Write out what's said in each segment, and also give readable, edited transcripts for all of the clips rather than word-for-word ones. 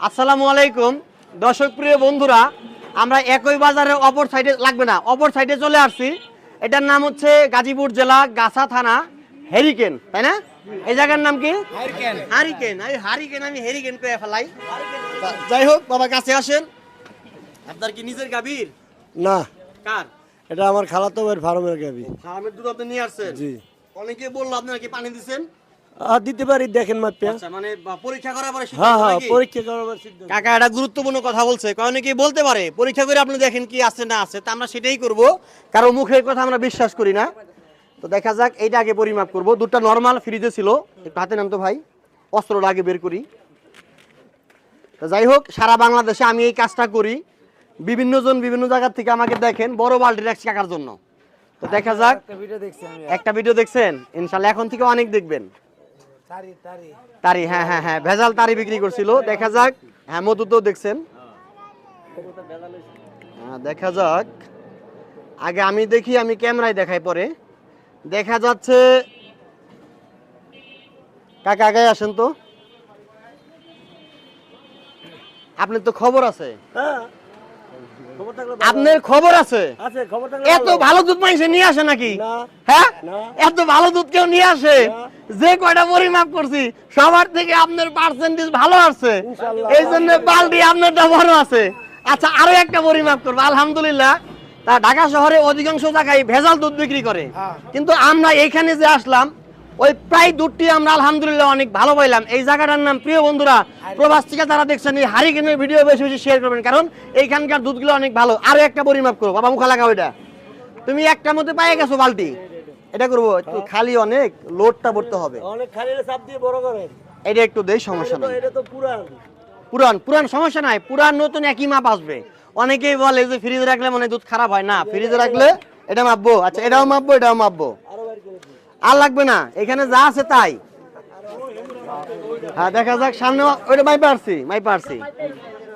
আসসালামু আলাইকুম দর্শক প্রিয় বন্ধুরা, আমরা একই বাজারে অপর সাইডে লাগবে না, অপর সাইডে চলে আসছি। এটার নাম হচ্ছে গাজীপুর জেলা গাছা থানা হেরিকেন, তাই না? এই জায়গার নাম কি? হারিকেন। আমি হেরিকেন কয়ে ফেলাই। যাই হোক বাবা, কাছে আসেন। আপনার কি নিজের গাভীর? না, কার? এটা আমার খালাতো ভাইয়ের ফার্মের গাবি। ফার্মের দুধ আপনি নিয়ে আসছেন? জি। অনেকে বললো আপনারা কি পানি দিচ্ছেন? দিতে পারি, দেখেন মাপে। আচ্ছা, মানে পরীক্ষা করার পরে হ্যাঁ হ্যাঁ, নাকি? পরীক্ষা করার সিদ্ধ। কাকা একটা গুরুত্বপূর্ণ কথা বলছে, অনেকেই বলতে পারে পরীক্ষা করে আপনি দেখেন কি আছে না আছে, তা আমরা সেটাই করব, কারণ মুখের কথা আমরা বিশ্বাস করি না। তো দেখা যাক, এইটা আগে পরিমাপ করব। দুধটা নর্মাল ফ্রিজে ছিল, একটু হাতে নাম তো ভাই, অস্ত্রটা আগে বের করি। তো যাই হোক, সারা বাংলাদেশে আমি এই কাজটা করি, বিভিন্ন জন বিভিন্ন জায়গা থেকে আমাকে দেখেন, বড় বাল্টি রাখছি কাকার জন্য। তো দেখা যাক, একটা ভিডিও দেখছেন, ইনশাল্লাহ এখন থেকে অনেক দেখবেন। তারি, হ্যাঁ হ্যাঁ হ্যাঁ, ভেজাল তারি বিক্রি করছিল। দেখা যাক, হ্যাঁ মধু তো দেখছেন। দেখা যাক, আগে আমি দেখি, আমি ক্যামেরায় দেখাই পরে। দেখা যাচ্ছে, কাকা আগে আসেন তো, আপনার তো খবর আছে। আপনার খবর আছে? এত ভালো দুধ মানুষ নিয়ে আসে নাকি? হ্যাঁ, এত ভালো দুধ কেউ নিয়ে আসে? যে কয়টা পরিমাপ করছি সবার থেকে আপনার পার্সেন্টেজ ভালো আছে, এই জন্য বালতি আপনারটা বড় আছে। আচ্ছা, আরো একটা পরিমাপ করবো। আলহামদুলিল্লাহ, তা ঢাকা শহরে অধিকাংশ জায়গায় ভেজাল দুধ বিক্রি করে, কিন্তু আমরা এইখানে যে আসলাম, ওই প্রায় দুধটি আমরা আলহামদুলিল্লাহ অনেক ভালো পাইলাম। এই জায়গাটার নাম, প্রিয় বন্ধুরা প্রবাস থেকে যারা দেখছেন, এই হারিকেনের ভিডিও বেশি বেশি শেয়ার করবেন, কারণ এইখানকার দুধগুলো অনেক ভালো। আরো একটা পরিমাপ করো বাবা, মুখা লাগা ওইটা। তুমি একটা মধ্যে পাই গেছো বালতি, এটা করবো একটু খালি, অনেক লোডটা পড়তে হবে, অনেক খালি চাপ দিয়ে বড় করেন। এটা একটু দেই, সমস্যা নাই। এটা তো পুরান পুরান পুরান সমস্যা নাই, পুরান নতুন একই মাপ আসবে। অনেকেই বলে যে ফ্রিজে রাখলে মনে দুধ খারাপ হয় না, ফ্রিজে রাখলে এটা মাপবো। আচ্ছা, এটাও মাপবো, এটাও মাপবো, আর লাগবে না, এখানে যা আছে তাই। হ্যাঁ, দেখা যাক সামনে, ওইটা মাই পারছি।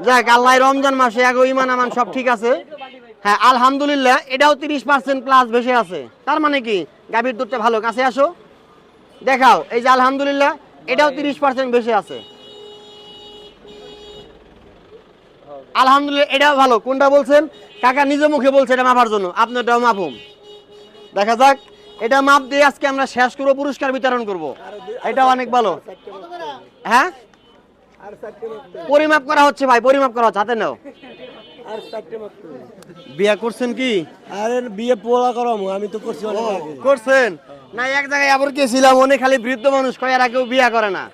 যাক, আল্লাহ রমজান মাসে আগে ইমান আমান সব ঠিক আছে। হ্যাঁ আলহামদুলিল্লাহ, এটাও 30% প্লাস বেশি আছে, তার মানে কি গাভীর দুধটা ভালো। কাছে আসো, দেখাও, এই যে আলহামদুলিল্লাহ, এটাও 30% বেশি আছে। আলহামদুলিল্লাহ, এটাও ভালো। কোনটা বলছেন? কাকা নিজে মুখে বলছে এটা মাপার জন্য, আপনারটাও মাপুম। দেখা যাক, এটা মাপ দিয়ে আজকে আমরা শেষ করবো, পুরস্কার বিতরণ করব। এটা অনেক ভালো। হ্যাঁ, পরিমাপ করা হচ্ছে ভাই, পরিমাপ করা হচ্ছে, হাতে নাও। বিয়া করছেন কি? আরে বিয়ে পোলা করামু, আমি তো করছি অনেক আগে। করছেন না? এক জায়গায় আবার গেছিলাম, অনেক খালি বৃদ্ধ মানুষ কয়, এরা কেউ বিয়া করে না।